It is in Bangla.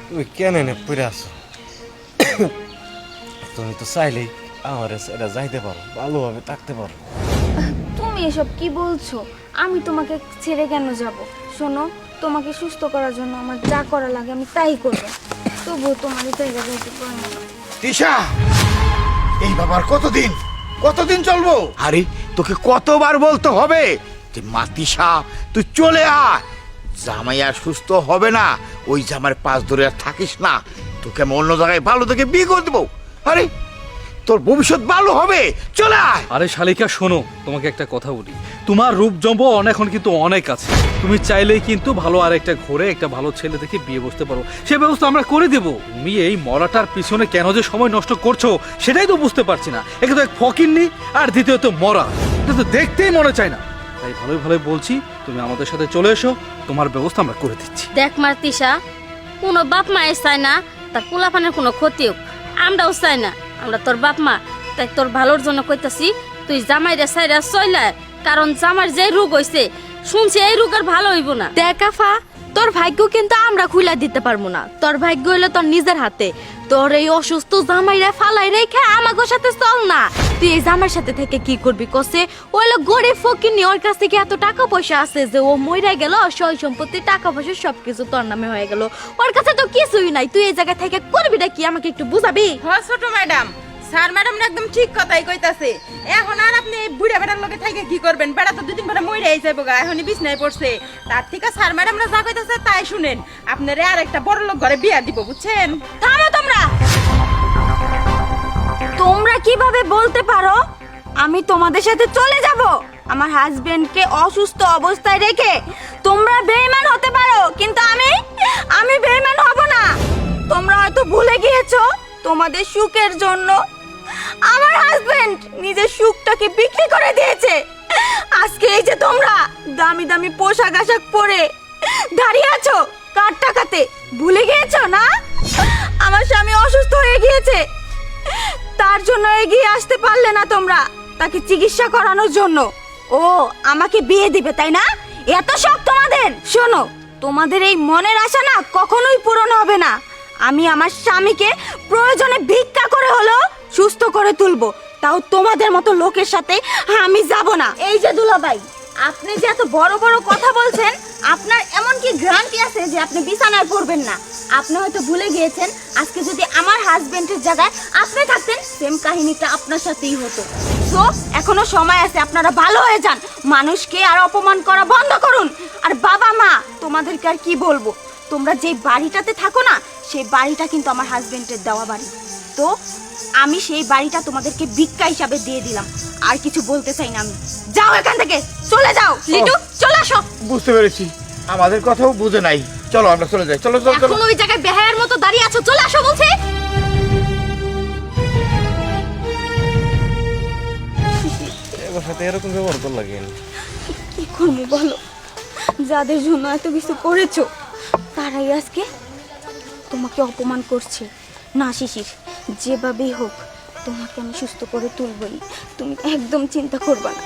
তুমি কেন এনে পড়ে আসো? তুমি তো চাইলেই আমার এটা যাইতে পারো, ভালোভাবে থাকতে পারো। তুমি এসব কি বলছো? আমি তোমাকে ছেড়ে কেন যাব? শোনো, তোমাকে সুস্থ করার জন্য আমার যা করা লাগে আমি তাই করব, তবুও তোমার জায়গা যেতে পারবো না। তিশা, এই বাবার কতদিন চলবো? আরে তোকে কতবার বলতে হবে যে মা তিশা তুই চলে আয়। জামাই আর সুস্থ হবে না, ওই জামার পাশ ধরে আর থাকিস না। তোকে আমি অন্য জায়গায় ভালো থেকে বিয়ে করে দেবো। আরে তোর ভবিষ্যৎ ভালো হবে, চলে আয়। আরে শালিকা শোনো, তোমাকে একটা কথা বলি, তোমার রূপ যৌবন এখন কিন্তু অনেক আছে। তুমি চাইলেই কিন্তু ভালো আর একটা ঘরে একটা ভালো ছেলে থেকে বিয়ে বসতে পারো, সে ব্যবস্থা আমরা করে দেব। তুমি এই মরাটার পিছনে কেন যে সময় নষ্ট করছো সেটাই তো বুঝতে পারছি না। একে তো এক ফকিন্নি, আর দ্বিতীয়ত মরা, এটা তো দেখতেই মনে চায় না। তাই ভালোই বলছি, তুমি আমাদের সাথে চলে এসো, তোমার ব্যবস্থা আমরা করে দিচ্ছি। দেখ মারতিসা, কোনো বাপ মায়ের চায় না তার পোলাপানের কোনো ক্ষতি হোক, আমরাও চাই না। আমরা তোর বাপ মা, তাই তোর ভালোর জন্য কইতাছি তুই জামাইরে সাইরা চইলা, কারণ জামার যে রোগ হইছে শুনছি এই রোগ আর ভালো হইব না। দেখ আফা, তোর ভাগ্য কিন্তু আমরা খুইলা দিতে পারবো না। তোর ভাগ্য হইলো তোর নিজের হাতে। তোর এই অসুস্থ জামাইরা ফালাই রেখে আমাগো সাথে চল না। তুই এই জামার সাথে থেকে কি করবি কসে? ওইলো গরিব ফকিনি, ওর কাছ থেকে এত টাকা পয়সা আছে যে ও মইরা গেল, সয় সম্পত্তি টাকা পয়সা সবকিছু তোর নামে হয়ে গেল। ওর কাছে তো কিছুই নাই। তুই এই জায়গা থেকে করবিটা কি আমাকে একটু বুঝাবি? হ্যাঁ ছোট ম্যাডাম, স্যার ম্যাডাম একদম ঠিক কথাই কইতাছে। এখন আর আপনি এই বুড়া বেড়ার লগে থাইকে কি করবেন? বেড়া তো দুদিন পরে মইরাই যাইব গা, এখনই বিছনায় পড়ছে। তার থেকে স্যার ম্যাডামরা যা কইতাছে তাই শুনেন। আপনারে আর একটা বড় লোক ঘরে বিয়া দিব, বুঝছেন? থামো তোমরা! তোমরা কিভাবে বলতে পারো আমি তোমাদের সাথে চলে যাব? আমার হাজবেন্ডকে অসুস্থ অবস্থায় রেখে তোমরা বেঈমান হতে পারো, কিন্তু আমি বেঈমান হব না। তোমরা হয়তো ভুলে গিয়েছো, তোমাদের সুখের জন্য আমার হাজবেন্ড নিজের সুখটাকে বিক্রি করে দিয়েছে। আজকে এই যে তোমরা দামি দামি পোশাক আশাক পরে দাঁড়িয়ে আছো, কার টাকাতে ভুলে গিয়েছো না? আমার স্বামী অসুস্থ হয়ে গিয়েছে, তার জন্য এগিয়ে আসতে পারলে না তোমরা তাকে চিকিৎসা করানোর জন্য। ও আমাকে বিয়ে দিবে, তাই না? এত শখ তোমাদের। শোনো, তোমাদের এই মনের আশা না কখনোই পূরণ হবে না। আমি আমার স্বামীকে প্রয়োজনে ভিক্ষা করে হলেও সুস্থ করে তুলবো, তাও তোমাদের মতো লোকের সাথে আমি যাব না। এই যে দুলাভাই, আপনি যে এত বড় বড় কথা বলছেন, আপনার এমন কি গ্যারান্টি আছে যে আপনি বিছানায় পড়বেন না? আপনি হয়তো ভুলে গিয়েছেন, আজকে যদি আমার হাজবেন্ডের জায়গায় আপনি থাকতেন, সেম কাহিনীটা আপনার সাথেই হতো। তো এখনো সময় আছে, আপনারা ভালো হয়ে যান। মানুষকে আর অপমান করা বন্ধ করুন। আর বাবা মা, তোমাদেরকে আর কি বলবো, তোমরা যে বাড়িটাতে থাকো না, সেই বাড়িটা কিন্তু আমার হাজবেন্ডের দেওয়া বাড়ি। তো আমি সেই বাড়িটা তোমাদেরকে ভিক্ষা হিসাবে দিয়ে দিলাম। আর কিছু বলতে চাই না আমি। যাও এখান থেকে, চলে যাও। লিটু, চলে আসো। বুঝতে পেরেছি, আমাদের কথাও বুঝে নাই। চলো আমরা চলে যাই, চলো চলো চলো। এখন ওই জায়গায় বেহায়ার মতো দাঁড়িয়ে আছো, চলে আসো বলছি। এবার সাথে এরকম ব্যবহার করলে লাগে। কি করবো বলো? যাদের জন্য এত কিছু করেছো তারাই আজকে তোমাকে অপমান করছে। না শিশির, যেভাবেই হোক তোমাকে আমি সুস্থ করে তুলবই, তুমি একদম চিন্তা করবা না।